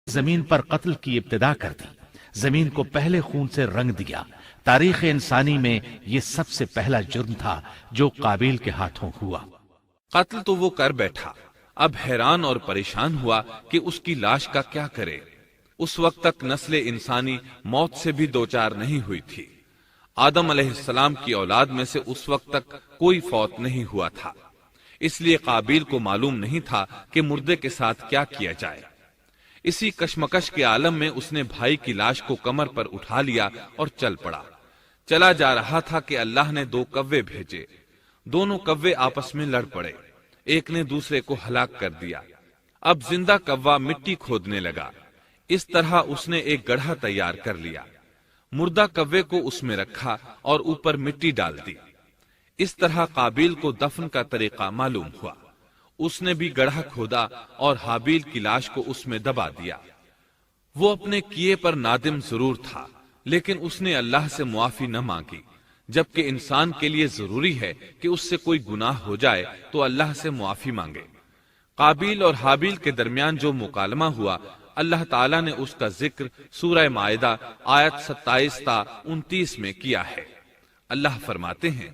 زمین پر قتل کی ابتدا کر دی، زمین کو پہلے خون سے رنگ دیا۔ تاریخ انسانی میں یہ سب سے پہلا جرم تھا جو قابیل کے ہاتھوں ہوا۔ قتل تو وہ کر بیٹھا، اب حیران اور پریشان ہوا کہ اس کی لاش کا کیا کرے۔ اس وقت تک نسل انسانی موت سے بھی دوچار نہیں ہوئی تھی۔ آدم علیہ السلام کی اولاد میں سے اس وقت تک کوئی فوت نہیں ہوا تھا، اس لیے قابیل کو معلوم نہیں تھا کہ مردے کے ساتھ کیا کیا جائے۔ اسی کشمکش کے عالم میں اس نے بھائی کی لاش کو کمر پر اٹھا لیا اور چل پڑا۔ چلا جا رہا تھا کہ اللہ نے 2 کوے بھیجے، دونوں کوے آپس میں لڑ پڑے، ایک نے دوسرے کو ہلاک کر دیا۔ اب زندہ کوا مٹی کھودنے لگا، اس طرح اس نے ایک گڑھا تیار کر لیا، مردہ کوے کو اس میں رکھا اور اوپر مٹی ڈال دی۔ اس طرح قابیل کو دفن کا طریقہ معلوم ہوا، اس نے بھی گڑھا کھودا اور حابیل کی لاش کو اس میں دبا دیا۔ وہ اپنے کیے پر نادم ضرور تھا، لیکن اس نے اللہ سے معافی نہ مانگی، جبکہ انسان کے لیے ضروری ہے کہ اس سے کوئی گناہ ہو جائے تو اللہ سے معافی مانگے۔ قابیل اور حابیل کے درمیان جو مکالمہ ہوا، اللہ تعالیٰ نے اس کا ذکر سورہ مائدہ آیت 27 تا 29 میں کیا ہے۔ اللہ فرماتے ہیں،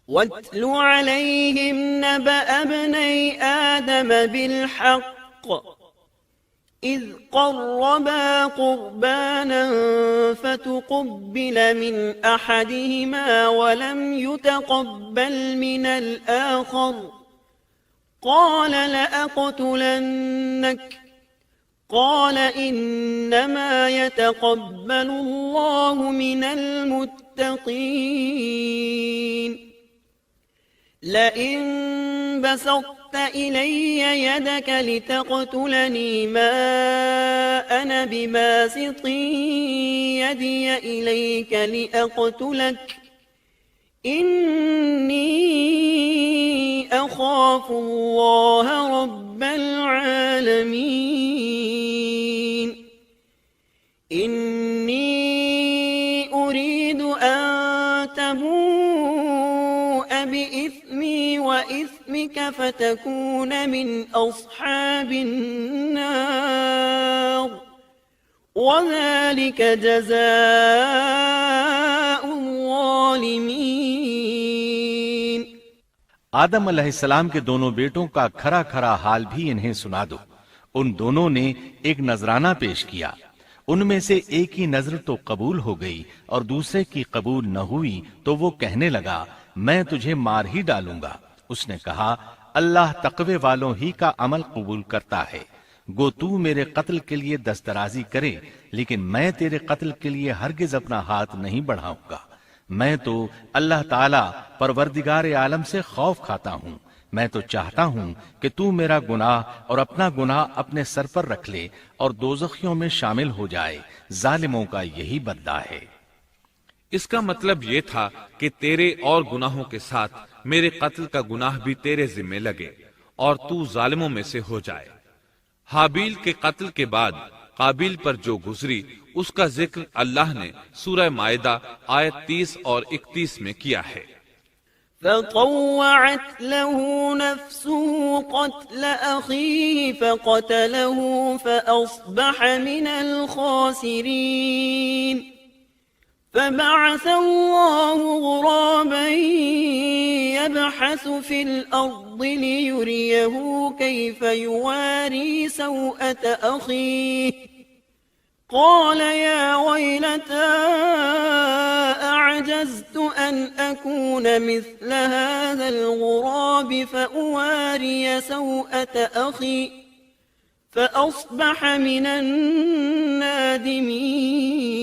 وَاتْلُ عَلَيْهِمْ نَبَأَ ابْنَيْ آدَمَ بِالْحَقِّ إِذْ قَرَّبَا قُرْبَانًا فَتُقُبِّلَ مِنْ أَحَدِهِمَا وَلَمْ يُتَقَبَّلْ مِنَ الْآخَرِ قَالَ لَأَقْتُلَنَّكَ قال إنما يتقبل الله من المتقين لئن بسطت إلي يدك لتقتلني ما أنا بباسط يدي إليك لأقتلك إني أخاف الله رب العالمين إني أريد أن تبوء بإثمي وإثمك فتكون من أصحاب النار وذلك جزاء الظالمين۔ آدم علیہ السلام کے دونوں بیٹوں کا کھرا کھرا حال بھی انہیں سنا دو۔ ان دونوں نے ایک نذرانہ پیش کیا، ان میں سے ایک کی نذر تو قبول ہو گئی اور دوسرے کی قبول نہ ہوئی، تو وہ کہنے لگا میں تجھے مار ہی ڈالوں گا۔ اس نے کہا اللہ تقوی والوں ہی کا عمل قبول کرتا ہے، گو تو میرے قتل کے لیے دسترازی کرے، لیکن میں تیرے قتل کے لیے ہرگز اپنا ہاتھ نہیں بڑھاؤں گا۔ میں تو اللہ تعالی پروردگار عالم سے خوف کھاتا ہوں، میں تو چاہتا ہوں کہ تو میرا گناہ اور اپنا گناہ اپنے سر پر رکھ لے اور دوزخیوں میں شامل ہو جائے، ظالموں کا یہی بدلہ ہے۔ اس کا مطلب یہ تھا کہ تیرے اور گناہوں کے ساتھ میرے قتل کا گناہ بھی تیرے ذمہ لگے اور تو ظالموں میں سے ہو جائے۔ حابیل کے قتل کے بعد قابیل پر جو گزری اس کا ذکر اللہ نے سورہ مائدہ آیت 30 اور 31 میں کیا ہے۔ فطوعت له نفسه قتل أخيه فقتله فأصبح من الخاسرين فبعث الله غرابا يبحث في الأرض ليريه كيف يواري سوءة أخيه قال يا ويلتى أعجزت أن أكون مثل هذا الغراب فأواري سوءة أخي فأصبح من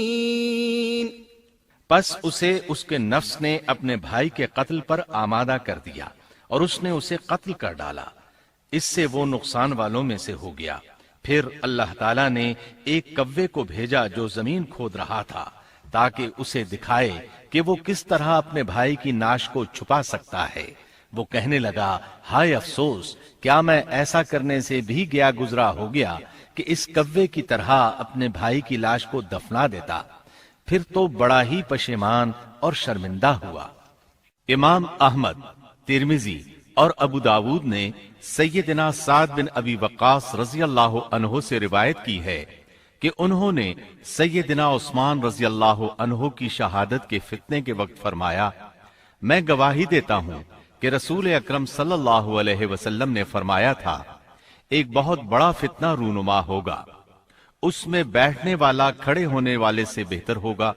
النادمين۔ پس اسے اس کے نفس نے اپنے بھائی کے قتل پر آمادہ کر دیا اور اس نے اسے قتل کر ڈالا، اس سے وہ نقصان والوں میں سے ہو گیا۔ پھر اللہ تعالیٰ نے ایک کوے کو بھیجا جو زمین کھود رہا تھا تاکہ اسے دکھائے کہ وہ کس طرح اپنے بھائی کی ناش کو چھپا سکتا ہے۔ وہ کہنے لگا ہائے افسوس، کیا میں ایسا کرنے سے بھی گیا گزرا ہو گیا کہ اس کوے کی طرح اپنے بھائی کی لاش کو دفنا دیتا، پھر تو بڑا ہی پشیمان اور شرمندہ ہوا۔ امام احمد، ترمذی، اور ابو داود نے سیدنا سعد بن ابی وقاص رضی اللہ عنہ سے روایت کی ہے کہ انہوں نے سیدنا عثمان رضی اللہ عنہ کی شہادت کے فتنے کے وقت فرمایا، میں گواہی دیتا ہوں کہ رسول اکرم صلی اللہ علیہ وسلم نے فرمایا تھا، ایک بہت بڑا فتنہ رونما ہوگا، اس میں بیٹھنے والا کھڑے ہونے والے سے بہتر ہوگا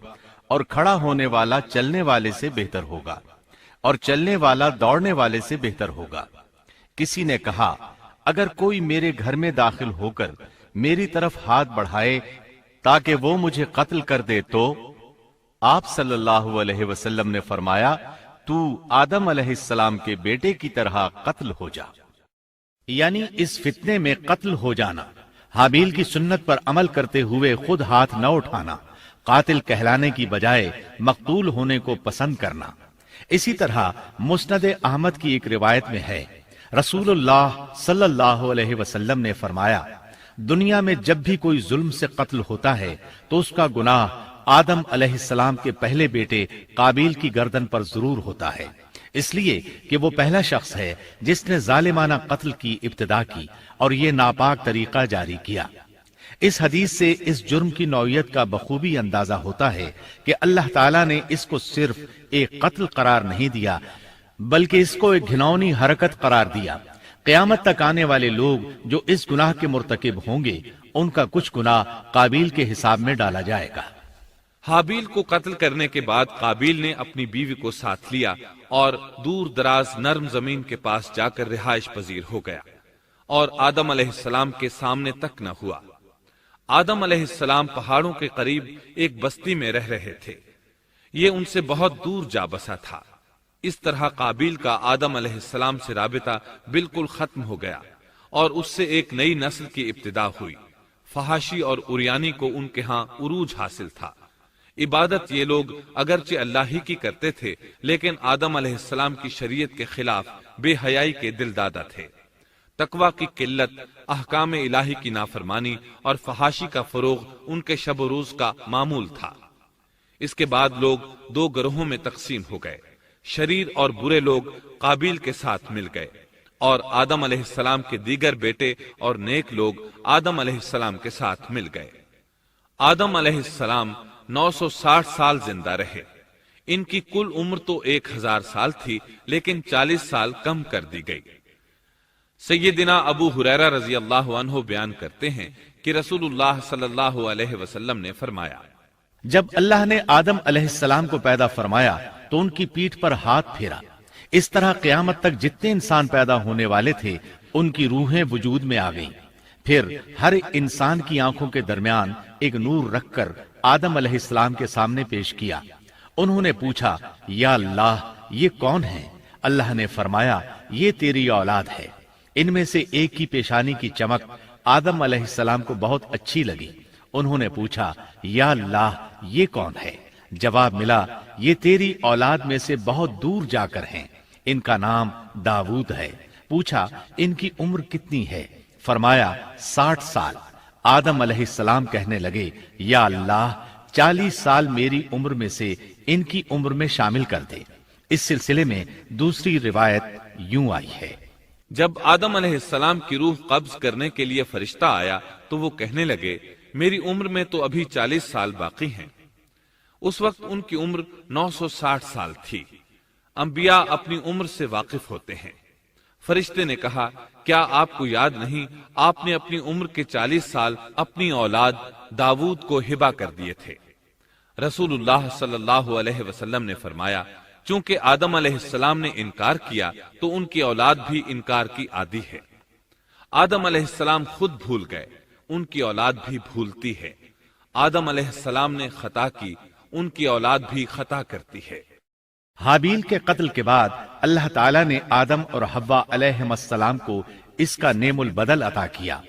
اور کھڑا ہونے والا چلنے والے سے بہتر ہوگا اور چلنے والا دوڑنے والے سے بہتر ہوگا۔ کسی نے کہا، اگر کوئی میرے گھر میں داخل ہو کر میری طرف ہاتھ بڑھائے تاکہ وہ مجھے قتل کر دے تو آپ صلی اللہ علیہ وسلم نے فرمایا، تو آدم علیہ السلام کے بیٹے کی طرح قتل ہو جا، یعنی اس فتنے میں قتل ہو جانا، حابیل کی سنت پر عمل کرتے ہوئے خود ہاتھ نہ اٹھانا، قاتل کہلانے کی بجائے مقتول ہونے کو پسند کرنا۔ اسی طرح مسند احمد کی ایک روایت میں ہے، رسول اللہ صلی اللہ علیہ وسلم نے فرمایا، دنیا میں جب بھی کوئی ظلم سے قتل ہوتا ہے تو اس کا گناہ آدم علیہ السلام کے پہلے بیٹے قابیل کی گردن پر ضرور ہوتا ہے، اس لیے کہ وہ پہلا شخص ہے جس نے ظالمانہ قتل کی ابتدا کی اور یہ ناپاک طریقہ جاری کیا۔ اس حدیث سے اس جرم کی نوعیت کا بخوبی اندازہ ہوتا ہے کہ اللہ تعالیٰ نے اس کو صرف ایک قتل قرار نہیں دیا بلکہ اس کو ایک گھناؤنی حرکت قرار دیا۔ قیامت تک آنے والے لوگ جو اس گناہ کے مرتکب ہوں گے ان کا کچھ گناہ قابیل کے حساب میں ڈالا جائے گا۔ حابیل کو قتل کرنے کے بعد قابیل نے اپنی بیوی کو ساتھ لیا اور دور دراز نرم زمین کے پاس جا کر رہائش پذیر ہو گیا اور آدم علیہ السلام کے سامنے تک نہ ہوا۔ آدم علیہ السلام پہاڑوں کے قریب ایک بستی میں رہ رہے تھے، یہ ان سے بہت دور جا بسا تھا۔ اس طرح قابیل کا آدم علیہ السلام سے رابطہ بالکل ختم ہو گیا اور اس سے ایک نئی نسل کی ابتدا ہوئی۔ فحاشی اور اریانی کو ان کے ہاں عروج حاصل تھا۔ عبادت یہ لوگ اگرچہ اللہ ہی کی کرتے تھے لیکن آدم علیہ السلام کی شریعت کے خلاف بے حیائی کے دل دادا تھے۔ تقوی کی قلت، احکام الہی کی نافرمانی اور فحاشی کا فروغ ان کے شب و روز کا معمول تھا۔ اس کے بعد لوگ دو گروہوں میں تقسیم ہو گئے، شریر اور برے لوگ قابیل کے ساتھ مل گئے اور آدم علیہ السلام کے دیگر بیٹے اور نیک لوگ آدم علیہ السلام کے ساتھ مل گئے۔ آدم علیہ السلام 960 سال زندہ رہے۔ ان کی کل عمر تو 1000 سال تھی لیکن 40 سال کم کر دی گئی۔ سیدنا ابو ہریرہ رضی اللہ عنہ بیان کرتے ہیں کہ رسول اللہ صلی اللہ علیہ وسلم نے فرمایا، جب اللہ نے آدم علیہ السلام کو پیدا فرمایا تو ان کی پیٹھ پر ہاتھ پھیرا، اس طرح قیامت تک جتنے انسان پیدا ہونے والے تھے ان کی روحیں وجود میں آ گئیں۔ پھر ہر انسان کی آنکھوں کے درمیان ایک نور رکھ کر آدم علیہ السلام کے سامنے پیش کیا۔ انہوں نے پوچھا، یا اللہ یہ کون ہے؟ اللہ نے فرمایا، یہ تیری اولاد ہے۔ ان میں سے ایک کی پیشانی کی چمک آدم علیہ السلام کو بہت اچھی لگی۔ انہوں نے پوچھا، یا اللہ یہ کون ہے؟ جواب ملا، یہ تیری اولاد میں سے بہت دور جا کر ہیں، ان کا نام داود ہے۔ پوچھا، ان کی عمر کتنی ہے؟ فرمایا 60 سال۔ آدم علیہ السلام کہنے لگے، یا اللہ 40 سال میری عمر میں سے ان کی عمر میں شامل کر دے۔ اس سلسلے میں دوسری روایت یوں آئی ہے، جب آدم علیہ السلام کی روح قبض کرنے کے لیے فرشتہ آیا تو وہ کہنے لگے، میری عمر میں تو ابھی 40 سال باقی ہیں۔ اس وقت ان کی عمر 960 سال تھی۔ انبیاء اپنی عمر سے واقف ہوتے ہیں۔ فرشتے نے کہا، کیا آپ کو یاد نہیں آپ نے اپنی عمر کے 40 سال اپنی اولاد داود کو ہبہ کر دیے تھے؟ رسول اللہ صلی اللہ علیہ وسلم نے فرمایا، چونکہ آدم علیہ السلام نے انکار کیا تو ان کی اولاد بھی انکار کی عادی ہے۔ آدم علیہ السلام خود بھول گئے، ان کی اولاد بھی بھولتی ہے۔ آدم علیہ السلام نے خطا کی، ان کی اولاد بھی خطا کرتی ہے۔ حابیل کے قتل کے بعد اللہ تعالیٰ نے آدم اور حوا علیہم السلام کو اس کا نعم البدل عطا کیا۔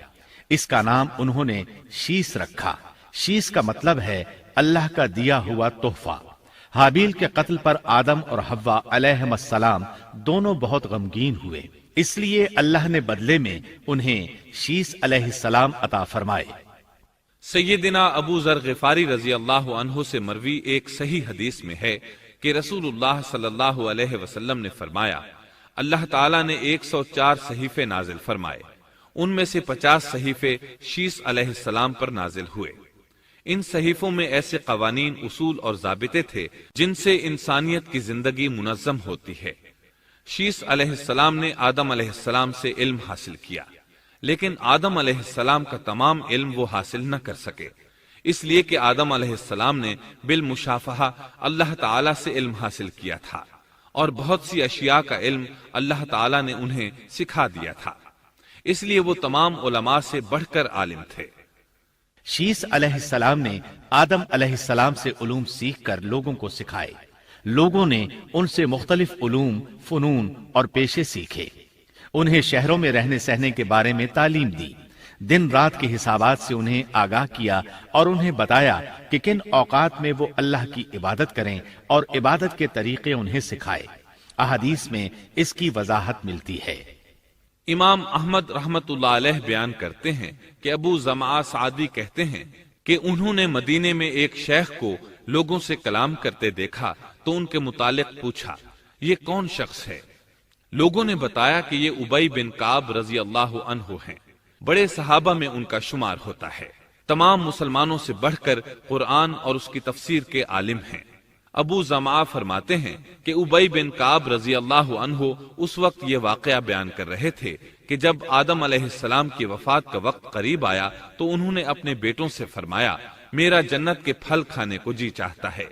اس کا نام انہوں نے شیس رکھا۔ شیس کا مطلب ہے اللہ کا دیا ہوا تحفہ۔ حابیل کے قتل پر آدم اور حوا علیہم السلام دونوں بہت غمگین ہوئے، اس لیے اللہ نے بدلے میں انہیں شیس علیہ السلام عطا فرمائے۔ سیدنا ابو ذر غفاری رضی اللہ عنہ سے مروی ایک صحیح حدیث میں ہے کہ رسول اللہ صلی اللہ علیہ وسلم نے فرمایا، اللہ تعالیٰ نے 104 صحیفے نازل فرمائے، ان میں سے 50 صحیفے شیس علیہ السلام پر نازل ہوئے۔ ان صحیفوں میں ایسے قوانین، اصول اور ضابطے تھے جن سے انسانیت کی زندگی منظم ہوتی ہے۔ شیس علیہ السلام نے آدم علیہ السلام سے علم حاصل کیا، لیکن آدم علیہ السلام کا تمام علم وہ حاصل نہ کر سکے، اس لیے کہ آدم علیہ السلام نے بالمشافہہ اللہ تعالیٰ سے علم حاصل کیا تھا، اور بہت سی اشیاء کا علم اللہ تعالیٰ نے انہیں سکھا دیا تھا، اس لیے وہ تمام علماء سے بڑھ کر عالم تھے۔ شیس علیہ السلام نے آدم علیہ السلام سے علوم سیکھ کر لوگوں کو سکھائے۔ لوگوں نے ان سے مختلف علوم، فنون اور پیشے سیکھے۔ انہیں شہروں میں رہنے سہنے کے بارے میں تعلیم دی، دن رات کے حسابات سے انہیں آگاہ کیا اور انہیں بتایا کہ کن اوقات میں وہ اللہ کی عبادت کریں اور عبادت کے طریقے انہیں سکھائے۔ احادیث میں اس کی وضاحت ملتی ہے۔ امام احمد رحمت اللہ علیہ بیان کرتے ہیں کہ ابو زمعہ سعدی کہتے ہیں کہ انہوں نے مدینے میں ایک شیخ کو لوگوں سے کلام کرتے دیکھا تو ان کے متعلق پوچھا، یہ کون شخص ہے؟ لوگوں نے بتایا کہ یہ ابی بن کعب رضی اللہ عنہ ہیں، بڑے صحابہ میں ان کا شمار ہوتا ہے، تمام مسلمانوں سے بڑھ کر قرآن اور اس کی تفسیر کے عالم ہیں۔ ابو زمعہ فرماتے ہیں کہ ابی بن کعب رضی اللہ عنہ اس وقت یہ واقعہ بیان کر رہے تھے کہ جب آدم علیہ السلام کی وفات کا وقت قریب آیا تو انہوں نے اپنے بیٹوں سے فرمایا، میرا جنت کے پھل کھانے کو جی چاہتا ہے۔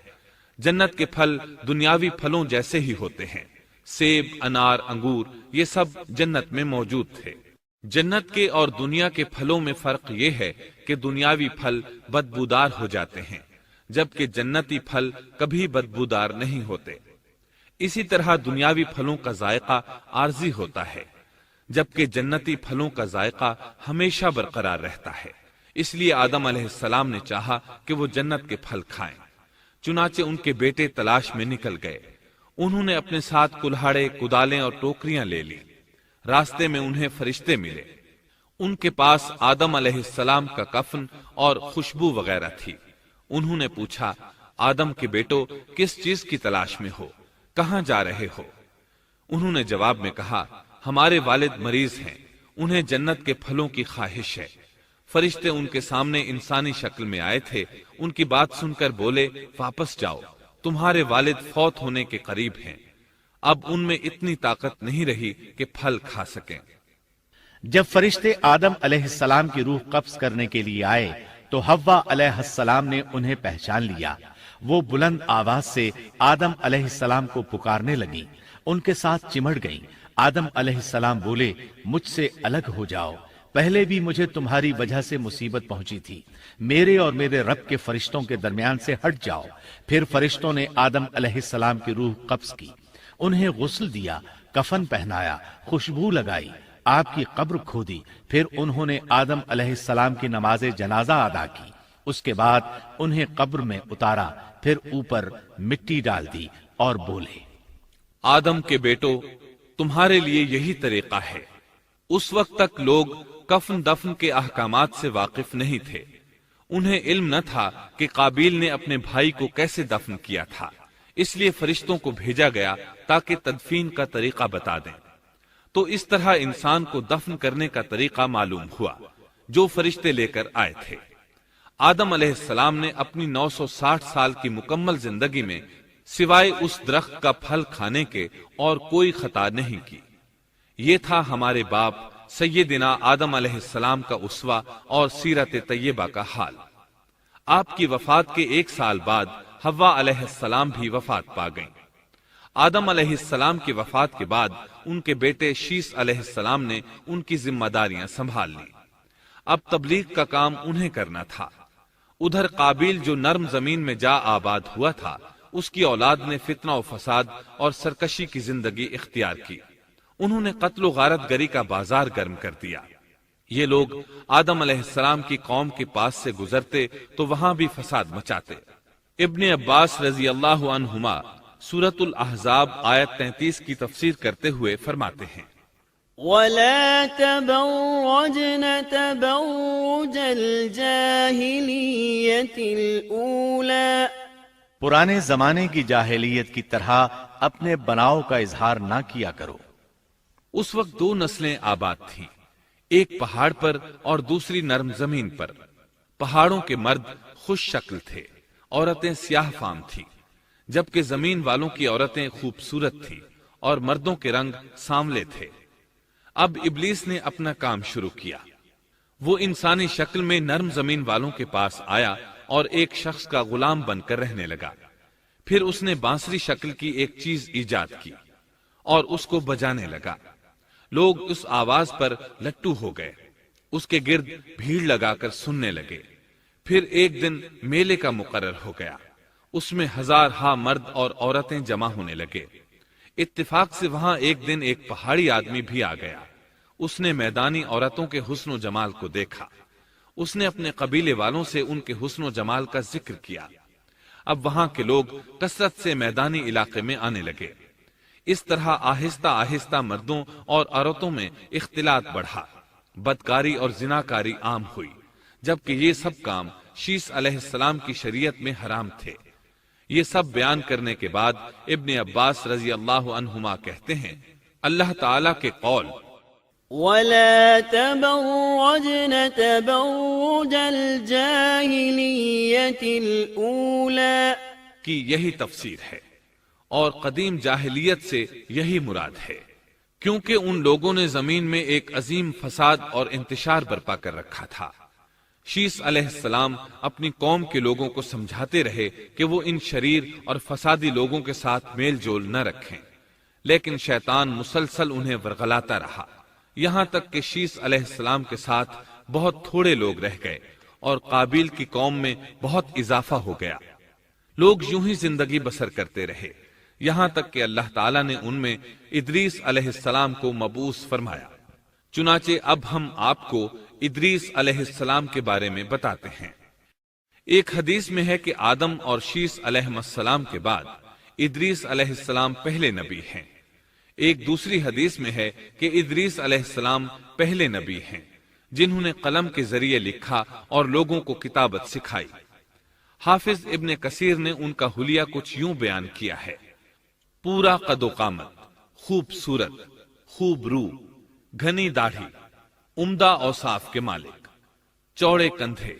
جنت کے پھل دنیاوی پھلوں جیسے ہی ہوتے ہیں، سیب، انار، انگور، یہ سب جنت میں موجود تھے۔ جنت کے اور دنیا کے پھلوں میں فرق یہ ہے کہ دنیاوی پھل بدبودار ہو جاتے ہیں، جبکہ جنتی پھل کبھی بدبودار نہیں ہوتے۔ اسی طرح دنیاوی پھلوں کا ذائقہ عارضی ہوتا ہے، جبکہ جنتی پھلوں کا ذائقہ ہمیشہ برقرار رہتا ہے۔ اس لیے آدم علیہ السلام نے چاہا کہ وہ جنت کے پھل کھائیں، چنانچہ ان کے بیٹے تلاش میں نکل گئے۔ انہوں نے اپنے ساتھ کلہاڑے، کدالیں اور ٹوکریاں لے لی۔ راستے میں انہیں فرشتے ملے، ان کے پاس آدم علیہ السلام کا کفن اور خوشبو وغیرہ تھی۔ انہوں نے پوچھا، آدم کے بیٹو، کس چیز کی تلاش میں ہو؟ کہاں جا رہے ہو؟ انہوں نے جواب میں کہا، ہمارے والد مریض ہیں، انہیں جنت کے پھلوں کی خواہش ہے۔ فرشتے ان کے سامنے انسانی شکل میں آئے تھے، ان کی بات سن کر بولے، واپس جاؤ، تمہارے والد فوت ہونے کے قریب ہیں، اب ان میں اتنی طاقت نہیں رہی کہ پھل کھا سکیں۔ جب فرشتے آدم علیہ السلام کی روح قبض کرنے کے لیے آئے تو حوا علیہ السلام نے انہیں پہچان لیا۔ وہ بلند آواز سے آدم علیہ السلام کو پکارنے لگی، ان کے ساتھ چمٹ گئیں۔ آدم علیہ السلام بولے، مجھ سے الگ ہو جاؤ، پہلے بھی مجھے تمہاری وجہ سے مصیبت پہنچی تھی، میرے اور میرے رب کے فرشتوں کے درمیان سے ہٹ جاؤ۔ پھر فرشتوں نے آدم علیہ السلام کی روح قبض کی، انہیں غسل دیا، کفن پہنایا، خوشبو لگائی، آپ کی قبر کھودی، پھر انہوں نے آدم علیہ السلام کی نماز جنازہ ادا کی۔ اس کے بعد انہیں قبر میں اتارا، پھر اوپر مٹی ڈال دی اور بولے، آدم کے بیٹو، تمہارے لیے یہی طریقہ ہے۔ اس وقت تک لوگ کفن دفن کے احکامات سے واقف نہیں تھے، انہیں علم نہ تھا کہ قابیل نے اپنے بھائی کو کیسے دفن کیا تھا، اس لیے فرشتوں کو بھیجا گیا تاکہ تدفین کا طریقہ بتا دیں۔ تو اس طرح انسان کو دفن کرنے کا طریقہ معلوم ہوا جو فرشتے لے کر آئے تھے۔ آدم علیہ السلام نے اپنی 960 سال کی مکمل زندگی میں سوائے اس درخت کا پھل کھانے کے اور کوئی خطا نہیں کی۔ یہ تھا ہمارے باپ سیدنا آدم علیہ السلام کا اسوہ اور سیرت طیبہ کا حال۔ آپ کی وفات کے 1 سال بعد حوا علیہ السلام بھی وفات پا گئیں۔ آدم علیہ السلام کی وفات کے بعد ان کے بیٹے شیس علیہ السلام نے ان کی ذمہ داریاں سنبھال لی۔ اب تبلیغ کا کام انہیں کرنا تھا۔ ادھر قابیل جو نرم زمین میں جا آباد ہوا تھا، اس کی اولاد نے فتنہ و فساد اور سرکشی کی زندگی اختیار کی۔ انہوں نے قتل و غارت گری کا بازار گرم کر دیا۔ یہ لوگ آدم علیہ السلام کی قوم کے پاس سے گزرتے تو وہاں بھی فساد مچاتے۔ ابن عباس رضی اللہ عنہما سورۃ الاحزاب آیت 33 کی تفسیر کرتے ہوئے فرماتے ہیں، وَلَا تَبَرَّجْنَ تَبَرُّجَ الْجَاهِلِيَّةِ الْأُولَى، پرانے زمانے کی جاہلیت کی طرح اپنے بناؤ کا اظہار نہ کیا کرو۔ اس وقت دو نسلیں آباد تھیں، ایک پہاڑ پر اور دوسری نرم زمین پر۔ پہاڑوں کے مرد خوش شکل تھے، عورتیں سیاہ فام تھیں، جبکہ زمین والوں کی عورتیں خوبصورت تھیں اور مردوں کے رنگ سانولے تھے۔ اب ابلیس نے اپنا کام شروع کیا۔ وہ انسانی شکل میں نرم زمین والوں کے پاس آیا اور ایک شخص کا غلام بن کر رہنے لگا۔ پھر اس نے بانسری شکل کی ایک چیز ایجاد کی اور اس کو بجانے لگا۔ لوگ اس آواز پر لٹو ہو گئے، اس کے گرد بھیڑ لگا کر سننے لگے۔ پھر ایک دن میلے کا مقرر ہو گیا، اس میں ہزارہا مرد اور عورتیں جمع ہونے لگے۔ اتفاق سے وہاں ایک دن ایک پہاڑی آدمی بھی آ گیا۔ اس نے میدانی عورتوں کے حسن و جمال کو دیکھا۔ اس نے اپنے قبیلے والوں سے ان کے حسن و جمال کا ذکر کیا۔ اب وہاں کے لوگ کثرت سے میدانی علاقے میں آنے لگے۔ اس طرح آہستہ آہستہ مردوں اور عورتوں میں اختلاط بڑھا، بدکاری اور زناکاری عام ہوئی، جبکہ یہ سب کام شیس علیہ السلام کی شریعت میں حرام تھے۔ یہ سب بیان کرنے کے بعد ابن عباس رضی اللہ عنہما کہتے ہیں، اللہ تعالیٰ کے قول وَلَا تَبَرَّجْنَ تَبَرُّجَ الْجَاهِلِيَّةِ الْأُولَى کی یہی تفسیر ہے، اور قدیم جاہلیت سے یہی مراد ہے، کیونکہ ان لوگوں نے زمین میں ایک عظیم فساد اور انتشار برپا کر رکھا تھا۔ شیس علیہ السلام اپنی قوم کے لوگوں کو سمجھاتے رہے کہ وہ ان شریر اور فسادی لوگوں کے ساتھ میل جول نہ رکھیں، لیکن شیطان مسلسل انہیں ورغلاتا رہا، یہاں تک کہ شیس علیہ السلام کے ساتھ بہت تھوڑے لوگ رہ گئے اور قابیل کی قوم میں بہت اضافہ ہو گیا۔ لوگ یوں ہی زندگی بسر کرتے رہے، یہاں تک کہ اللہ تعالیٰ نے ان میں ادریس علیہ السلام کو مبعوث فرمایا۔ چنانچہ اب ہم آپ کو ادریس علیہ السلام کے بارے میں بتاتے ہیں۔ ایک حدیث میں ہے کہ آدم اور شیس علیہ السلام کے بعد ادریس علیہ السلام پہلے نبی ہیں۔ ایک دوسری حدیث میں ہے کہ ادریس علیہ السلام پہلے نبی ہیں جنہوں نے قلم کے ذریعے لکھا اور لوگوں کو کتابت سکھائی۔ حافظ ابن کثیر نے ان کا حلیہ کچھ یوں بیان کیا ہے: پورا قد و قامت، خوبصورت، خوب رو، گھنی داڑھی، عمدہ اوصاف کے مالک، چوڑے کندھے،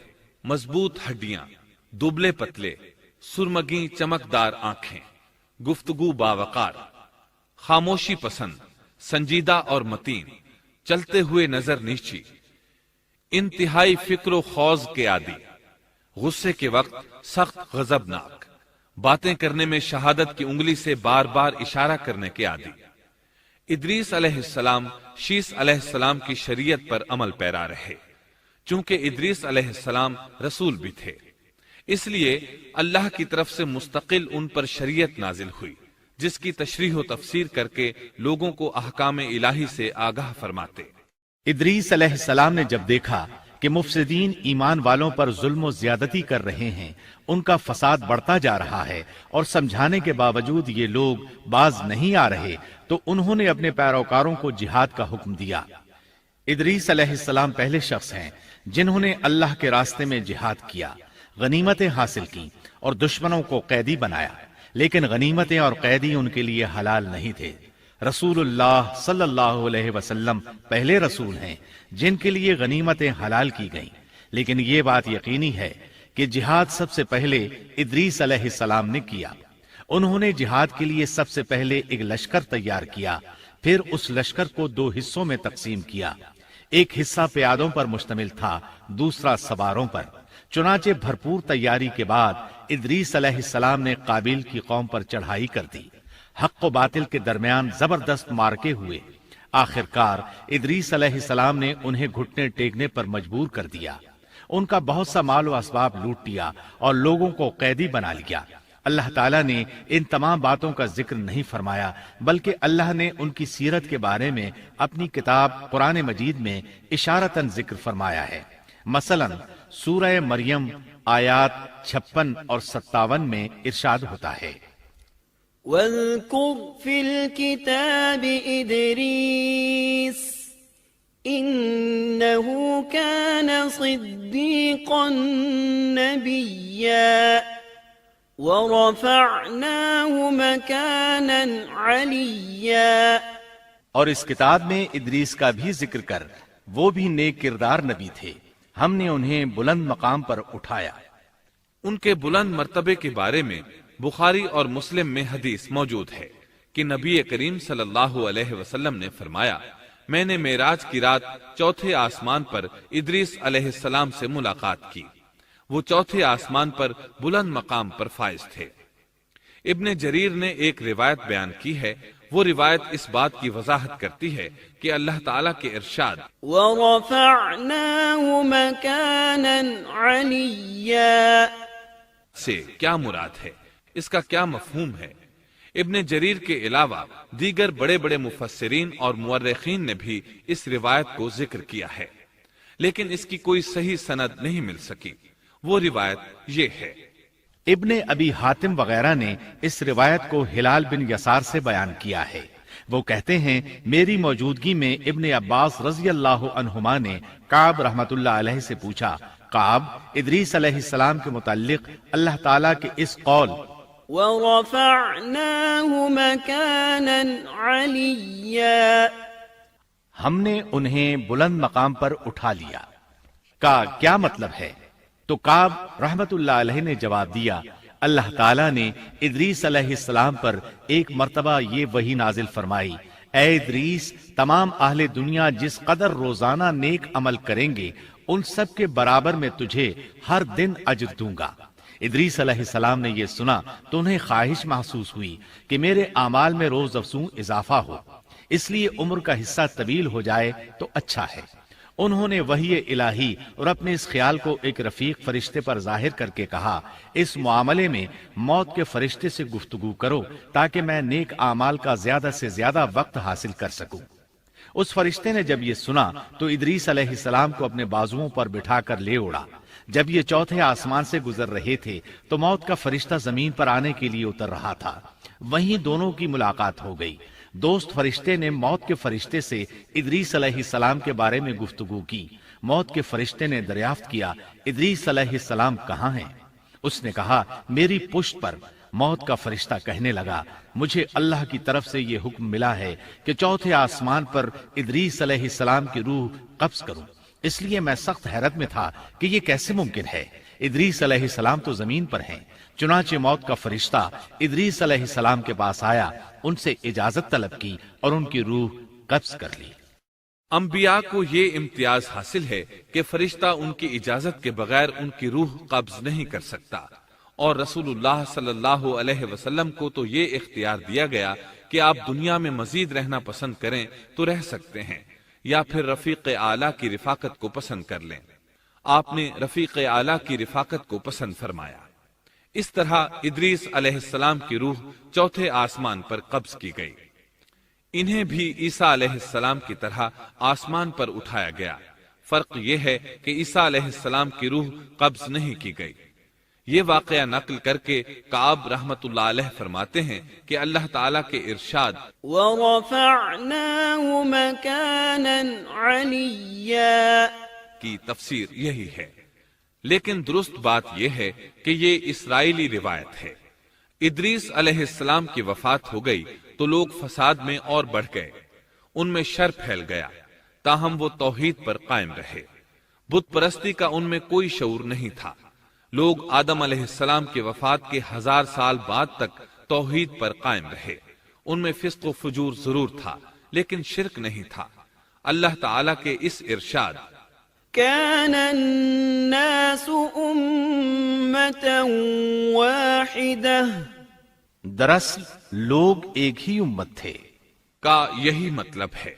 مضبوط ہڈیاں، دبلے پتلے، سرمگی چمکدار آنکھیں، گفتگو باوقار، خاموشی پسند، سنجیدہ اور متین، چلتے ہوئے نظر نیچی، انتہائی فکر و خوض کے عادی، غصے کے وقت سخت غضبناک، باتیں کرنے میں شہادت کی انگلی سے بار بار اشارہ کرنے کے عادی۔ ادریس علیہ السلام شیس علیہ السلام کی شریعت پر عمل پیرا رہے، چونکہ ادریس علیہ السلام رسول بھی تھے، اس لیے اللہ کی طرف سے مستقل ان پر شریعت نازل ہوئی، جس کی تشریح و تفسیر کر کے لوگوں کو احکام الہی سے آگاہ فرماتے۔ ادریس علیہ السلام نے جب دیکھا کہ مفسدین ایمان والوں پر ظلم و زیادتی کر رہے ہیں، ان کا فساد بڑھتا جا رہا ہے، اور سمجھانے کے باوجود یہ لوگ باز نہیں آ رہے، تو انہوں نے اپنے پیروکاروں کو جہاد کا حکم دیا۔ ادریس علیہ السلام پہلے شخص ہیں جنہوں نے اللہ کے راستے میں جہاد کیا، غنیمتیں حاصل کی اور دشمنوں کو قیدی بنایا، لیکن غنیمتیں اور قیدی ان کے لیے حلال نہیں تھے۔ رسول اللہ صلی اللہ علیہ وسلم پہلے رسول ہیں جن کے لیے غنیمتیں حلال کی گئیں، لیکن یہ بات یقینی ہے کہ جہاد سب سے پہلے ادریس علیہ السلام نے کیا۔ انہوں نے جہاد کے لیے سب سے پہلے ایک لشکر تیار کیا، پھر اس لشکر کو دو حصوں میں تقسیم کیا۔ ایک حصہ پیادوں پر مشتمل تھا، دوسرا سواروں پر۔ چنانچہ بھرپور تیاری کے بعد ادریس علیہ السلام نے قابیل کی قوم پر چڑھائی کر دی۔ حق و باطل کے درمیان زبردست مارکے ہوئے۔ آخرکار ادریس علیہ السلام نے انہیں گھٹنے ٹیکنے پر مجبور کر دیا، ان کا بہت سا مال و اسباب لوٹ لیا اور لوگوں کو قیدی بنا لیا۔ اللہ تعالیٰ نے ان تمام باتوں کا ذکر نہیں فرمایا، بلکہ اللہ نے ان کی سیرت کے بارے میں اپنی کتاب قرآن مجید میں اشارتاً ذکر فرمایا ہے۔ مثلاً سورہ مریم آیات 56 اور 57 میں ارشاد ہوتا ہے: واذكر في الكتاب إدريس إنه كان صديقا نبيا ورفعناه مكانا عليا۔ اور اس کتاب میں ادریس کا بھی ذکر کر، وہ بھی نیک کردار نبی تھے، ہم نے انہیں بلند مقام پر اٹھایا۔ ان کے بلند مرتبے کے بارے میں بخاری اور مسلم میں حدیث موجود ہے کہ نبی کریم صلی اللہ علیہ وسلم نے فرمایا، میں نے معراج کی رات چوتھے آسمان پر ادریس علیہ السلام سے ملاقات کی، وہ چوتھے آسمان پر بلند مقام پر فائز تھے۔ ابن جریر نے ایک روایت بیان کی ہے، وہ روایت اس بات کی وضاحت کرتی ہے کہ اللہ تعالیٰ کے ارشاد وَرَفَعْنَاهُ مَكَانًا عَلِيًّا سے کیا مراد ہے، اس کا کیا مفہوم ہے؟ ابن جریر کے علاوہ دیگر بڑے بڑے مفسرین اور مورخین نے بھی اس روایت کو ذکر کیا ہے، لیکن اس کی کوئی صحیح سند نہیں مل سکی۔ وہ روایت یہ ہے۔ ابن ابی حاتم وغیرہ نے اس روایت کو ہلال بن یسار سے بیان کیا ہے، وہ کہتے ہیں میری موجودگی میں ابن عباس رضی اللہ عنہما نے کعب رحمت اللہ علیہ سے پوچھا، کعب، ادریس علیہ السلام کے متعلق اللہ تعالیٰ کے اس قول وَرَفَعْنَاهُ مَكَانًا عَلِيًّا ہم نے انہیں بلند مقام پر اٹھا لیا کا کیا مطلب ہے؟ تو کعب رحمت اللہ علیہ نے جواب دیا، اللہ تعالیٰ نے ادریس علیہ السلام پر ایک مرتبہ یہ وحی نازل فرمائی، اے ادریس، تمام اہل دنیا جس قدر روزانہ نیک عمل کریں گے ان سب کے برابر میں تجھے ہر دن اجر دوں گا۔ ادریس علیہ السلام نے یہ سنا تو انہیں خواہش محسوس ہوئی کہ میرے اعمال میں روز افزوں اضافہ ہو، اس لیے عمر کا حصہ طویل ہو جائے تو اچھا ہے۔ انہوں نے وحی الہی اور اپنے اس خیال کو ایک رفیق فرشتے پر ظاہر کر کے کہا، اس معاملے میں موت کے فرشتے سے گفتگو کرو تاکہ میں نیک اعمال کا زیادہ سے زیادہ وقت حاصل کر سکوں۔ اس فرشتے نے جب یہ سنا تو ادریس علیہ السلام کو اپنے بازوؤں پر بٹھا کر لے اڑا۔ جب یہ چوتھے آسمان سے گزر رہے تھے تو موت کا فرشتہ زمین پر آنے کے لیے اتر رہا تھا، وہیں دونوں کی ملاقات ہو گئی۔ دوست فرشتے نے موت کے فرشتے سے ادریس علیہ السلام کے بارے میں گفتگو کی۔ موت کے فرشتے نے دریافت کیا، ادریس علیہ السلام کہاں ہیں؟ اس نے کہا، میری پشت پر۔ موت کا فرشتہ کہنے لگا، مجھے اللہ کی طرف سے یہ حکم ملا ہے کہ چوتھے آسمان پر ادریس علیہ السلام کی روح قبض کروں، اس لیے میں سخت حیرت میں تھا کہ یہ کیسے ممکن ہے، ادریس علیہ السلام تو زمین پر ہیں۔ چنانچہ موت کا فرشتہ ادریس علیہ السلام کے پاس آیا، ان سے اجازت طلب کی اور ان کی روح قبض کر لی۔ انبیاء کو یہ امتیاز حاصل ہے کہ فرشتہ ان کی اجازت کے بغیر ان کی روح قبض نہیں کر سکتا، اور رسول اللہ صلی اللہ علیہ وسلم کو تو یہ اختیار دیا گیا کہ آپ دنیا میں مزید رہنا پسند کریں تو رہ سکتے ہیں، یا پھر رفیق اعلیٰ کی رفاقت کو پسند کر لیں۔ آپ نے رفیق اعلیٰ کی رفاقت کو پسند فرمایا۔ اس طرح ادریس علیہ السلام کی روح چوتھے آسمان پر قبض کی گئی۔ انہیں بھی عیسیٰ علیہ السلام کی طرح آسمان پر اٹھایا گیا۔ فرق یہ ہے کہ عیسیٰ علیہ السلام کی روح قبض نہیں کی گئی۔ یہ واقعہ نقل کر کے کعب رحمت اللہ علیہ فرماتے ہیں کہ اللہ تعالیٰ کے ارشاد وَرَفَعْنَاهُ مَكَانًا عَلِيًّا کی تفسیر یہی ہے، لیکن درست بات یہ ہے کہ یہ اسرائیلی روایت ہے۔ ادریس علیہ السلام کی وفات ہو گئی تو لوگ فساد میں اور بڑھ گئے، ان میں شر پھیل گیا، تاہم وہ توحید پر قائم رہے۔ بت پرستی کا ان میں کوئی شعور نہیں تھا۔ لوگ آدم علیہ السلام کی وفات کے 1000 سال بعد تک توحید پر قائم رہے۔ ان میں فسق و فجور ضرور تھا لیکن شرک نہیں تھا۔ اللہ تعالیٰ کے اس ارشاد كان الناس أمة واحدة دراصل لوگ ایک ہی امت تھے کا یہی مطلب ہے۔